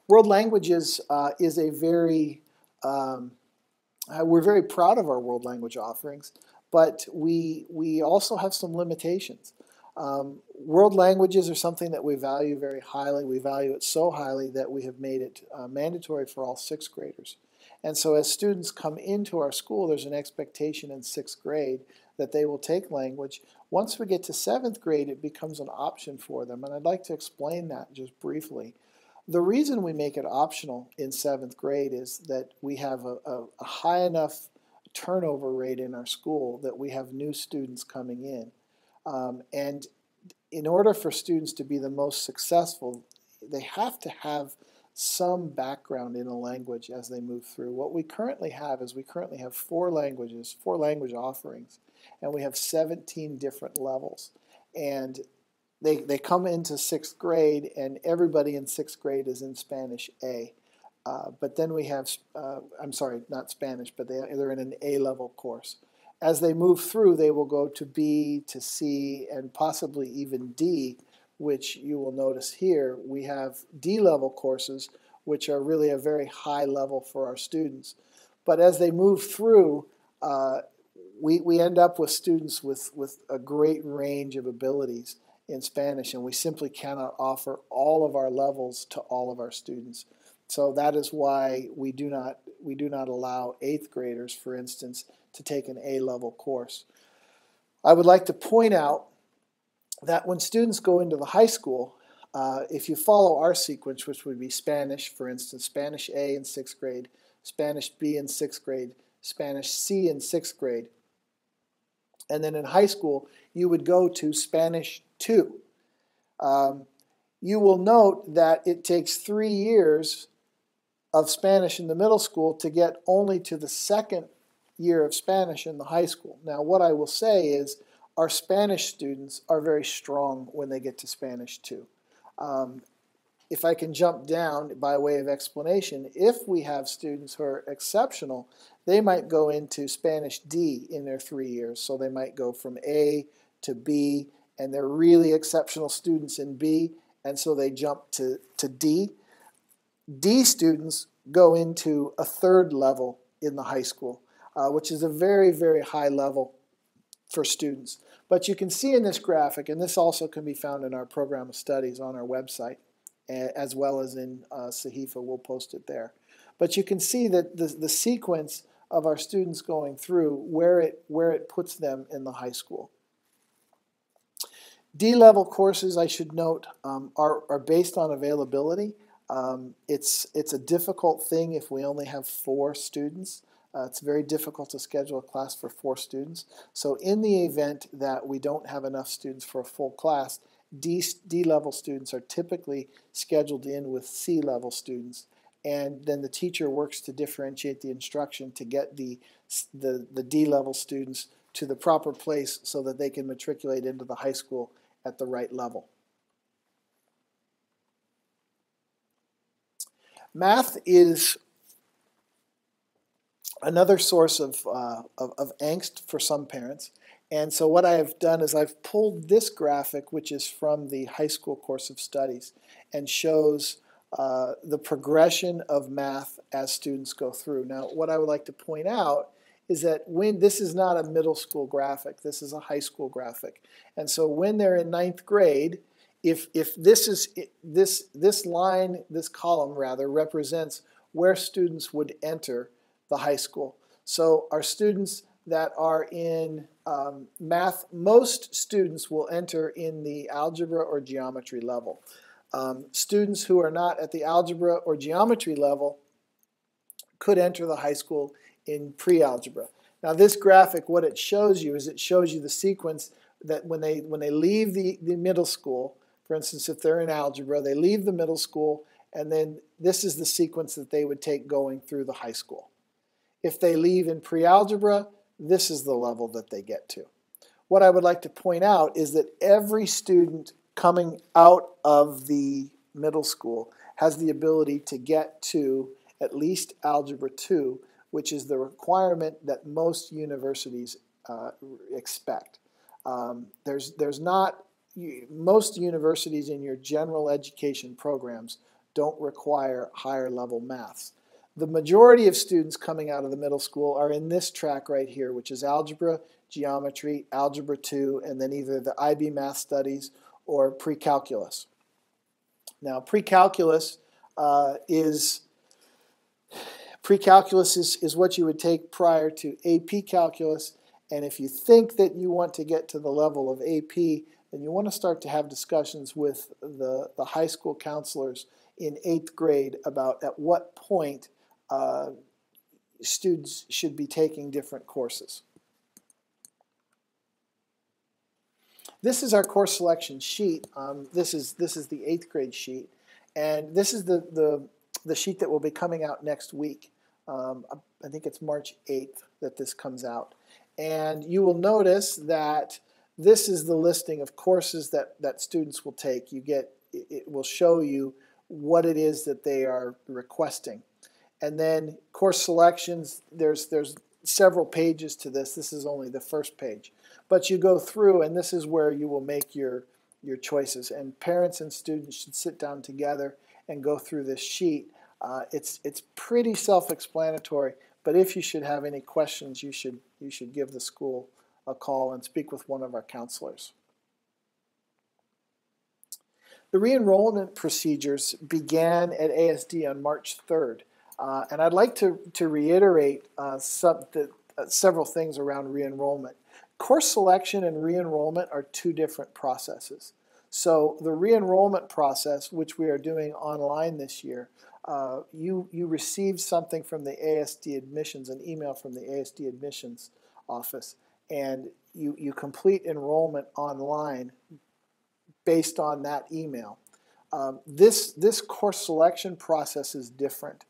World Languages is a very, we're very proud of our world language offerings, but we also have some limitations. World languages are something that we value very highly. We value it so highly that we have made it mandatory for all 6th graders. And so as students come into our school, there's an expectation in 6th grade that they will take language. Once we get to 7th grade, it becomes an option for them. And I'd like to explain that just briefly. The reason we make it optional in 7th grade is that we have a high enough turnover rate in our school that we have new students coming in. And in order for students to be the most successful, they have to have some background in a language as they move through. What we currently have is we currently have 4 languages, 4 language offerings, and we have 17 different levels. And they come into 6th grade, and everybody in 6th grade is in Spanish A. But then we have, I'm sorry, not Spanish, but they're in an A-level course. As they move through, they will go to B, to C, and possibly even D, which you will notice here. We have D-level courses, which are really a very high level for our students. But as they move through, we end up with students with a great range of abilities in Spanish, and we simply cannot offer all of our levels to all of our students. So that is why we do not allow 8th graders, for instance, to take an A-level course. I would like to point out that when students go into the high school, if you follow our sequence, which would be Spanish, for instance, Spanish A in 6th grade, Spanish B in 6th grade, Spanish C in 6th grade, and then in high school, you would go to Spanish 2. You will note that it takes 3 years of Spanish in the middle school to get only to the 2nd year of Spanish in the high school. Now, what I will say is our Spanish students are very strong when they get to Spanish 2. If I can jump down by way of explanation, if we have students who are exceptional, they might go into Spanish D in their 3 years. So they might go from A to B, and they're really exceptional students in B, and so they jump to D. D students go into a 3rd level in the high school, which is a very, very high level for students. But you can see in this graphic, and this also can be found in our program of studies on our website, as well as in Sahifa, we'll post it there. But you can see that the sequence of our students going through where it puts them in the high school. D-level courses, I should note, are based on availability. It's a difficult thing if we only have 4 students. It's very difficult to schedule a class for 4 students. So in the event that we don't have enough students for a full class, D-level students are typically scheduled in with C-level students. And then the teacher works to differentiate the instruction to get the D-level students to the proper place so that they can matriculate into the high school at the right level. Math is another source of angst for some parents. And so what I have done is I've pulled this graphic, which is from the high school course of studies, and shows the progression of math as students go through. Now, what I would like to point out is that this is not a middle school graphic, this is a high school graphic. And so when they're in 9th grade, if this column rather, represents where students would enter the high school. So our students that are in math, most students will enter in the algebra or geometry level. Students who are not at the algebra or geometry level could enter the high school in pre-algebra. Now this graphic, what it shows you is it shows you the sequence that when they leave the middle school, for instance, if they're in algebra, they leave the middle school, and then this is the sequence that they would take going through the high school. If they leave in pre-algebra, this is the level that they get to. What I would like to point out is that every student coming out of the middle school has the ability to get to at least Algebra 2, which is the requirement that most universities expect. Most universities in your general education programs don't require higher level maths. The majority of students coming out of the middle school are in this track right here, which is algebra, geometry, algebra 2, and then either the IB Math Studies or pre-calculus. Now, pre-calculus is what you would take prior to AP calculus, and if you think that you want to get to the level of AP, then you want to start to have discussions with the high school counselors in 8th grade about at what point students should be taking different courses. This is our course selection sheet. This is the 8th grade sheet, and this is the sheet that will be coming out next week. I think it's March 8th that this comes out. And you will notice that this is the listing of courses that students will take. It will show you what it is that they are requesting. And then course selections, there's several pages to this. This is only the first page. But you go through, and this is where you will make your choices. And parents and students should sit down together and go through this sheet. It's pretty self-explanatory, but if you should have any questions, you should give the school a call and speak with one of our counselors. The re-enrollment procedures began at ASD on March 3rd, and I'd like to reiterate several things around re-enrollment. Course selection and re-enrollment are two different processes. So the re-enrollment process, which we are doing online this year, you receive something from the ASD admissions, an email from the ASD admissions office, and you complete enrollment online based on that email. This course selection process is different.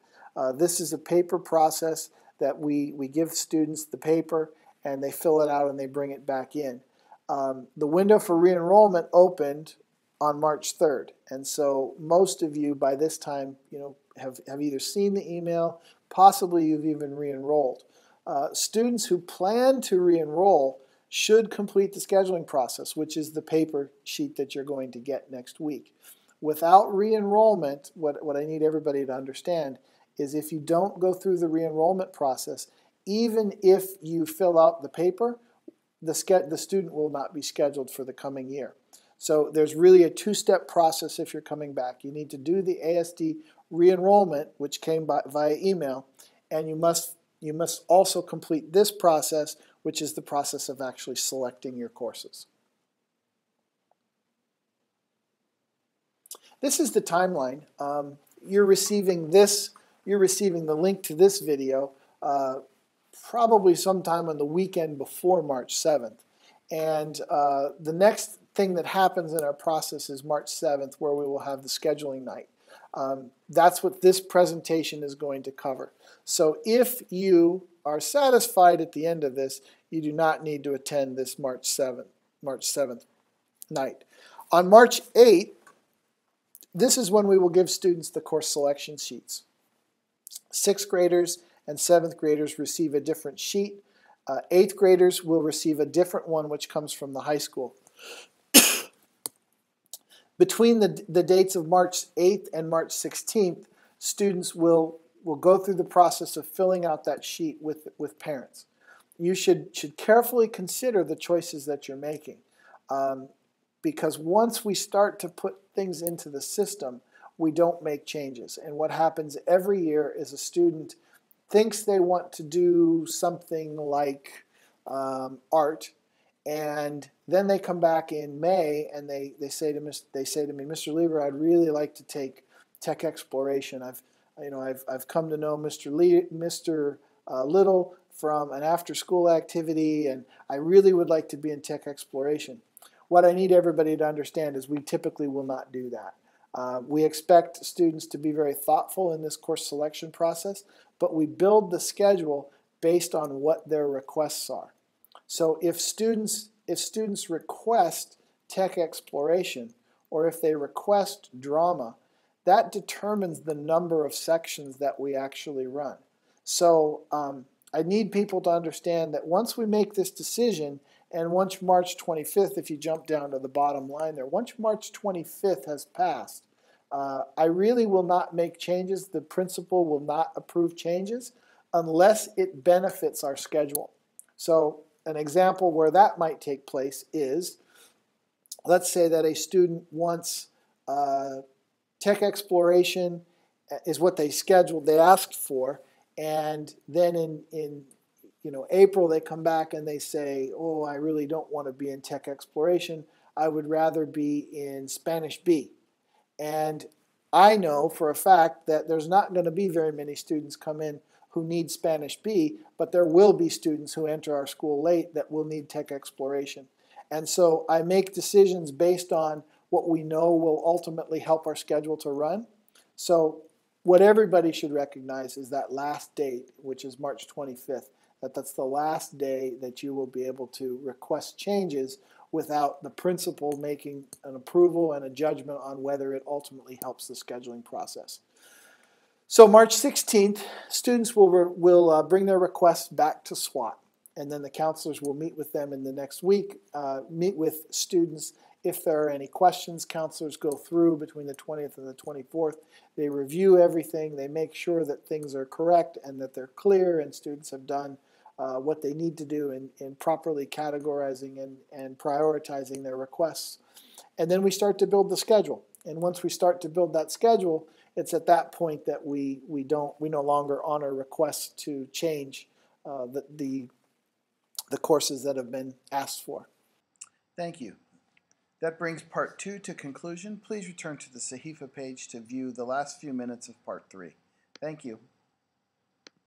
This is a paper process that we give students the paper, and they fill it out and they bring it back in. The window for re-enrollment opened on March 3rd, and so most of you by this time have either seen the email, possibly you've even re-enrolled. Students who plan to re-enroll should complete the scheduling process, which is the paper sheet that you're going to get next week. Without re-enrollment, what I need everybody to understand is if you don't go through the re-enrollment process, even if you fill out the paper, the student will not be scheduled for the coming year. So there's really a two-step process if you're coming back. You need to do the ASD re-enrollment, which came via email, and you must also complete this process, which is the process of actually selecting your courses. This is the timeline. You're receiving the link to this video probably sometime on the weekend before March 7th. And the next thing that happens in our process is March 7th, where we will have the scheduling night. That's what this presentation is going to cover. So if you are satisfied at the end of this, you do not need to attend this March 7th night. On March 8th, this is when we will give students the course selection sheets. 6th graders and 7th graders receive a different sheet. 8th graders will receive a different one, which comes from the high school. Between the dates of March 8th and March 16th, students will go through the process of filling out that sheet with parents. You should carefully consider the choices that you're making, because once we start to put things into the system, we don't make changes. And what happens every year is a student thinks they want to do something like art, and then they come back in May and they say to me, Mr. Lieber, I'd really like to take tech exploration. I've come to know Mr. Little from an after-school activity, and I really would like to be in tech exploration. What I need everybody to understand is we typically will not do that. We expect students to be very thoughtful in this course selection process, but we build the schedule based on what their requests are. So if students request tech exploration, or if they request drama, that determines the number of sections that we actually run. So I need people to understand that once we make this decision, and once March 25th, if you jump down to the bottom line there, once March 25th has passed, I really will not make changes. The principal will not approve changes unless it benefits our schedule. So an example where that might take place is, let's say that a student wants tech exploration is what they scheduled, they asked for, and then in April they come back and they say, oh, I really don't want to be in tech exploration. I would rather be in Spanish B. And I know for a fact that there's not going to be very many students come in who need Spanish B, but there will be students who enter our school late that will need tech exploration. And so I make decisions based on what we know will ultimately help our schedule to run. So what everybody should recognize is that last date, which is March 25th, that's the last day that you will be able to request changes without the principal making an approval and a judgment on whether it ultimately helps the scheduling process. So March 16th, students will bring their requests back to SWAT, and then the counselors will meet with them in the next week, meet with students. If there are any questions, counselors go through between the 20th and the 24th. They review everything. They make sure that things are correct and that they're clear and students have done what they need to do in properly categorizing and prioritizing their requests. And then we start to build the schedule. And once we start to build that schedule, it's at that point that we no longer honor requests to change the courses that have been asked for. Thank you. That brings Part 2 to conclusion. Please return to the Sahifa page to view the last few minutes of Part 3. Thank you.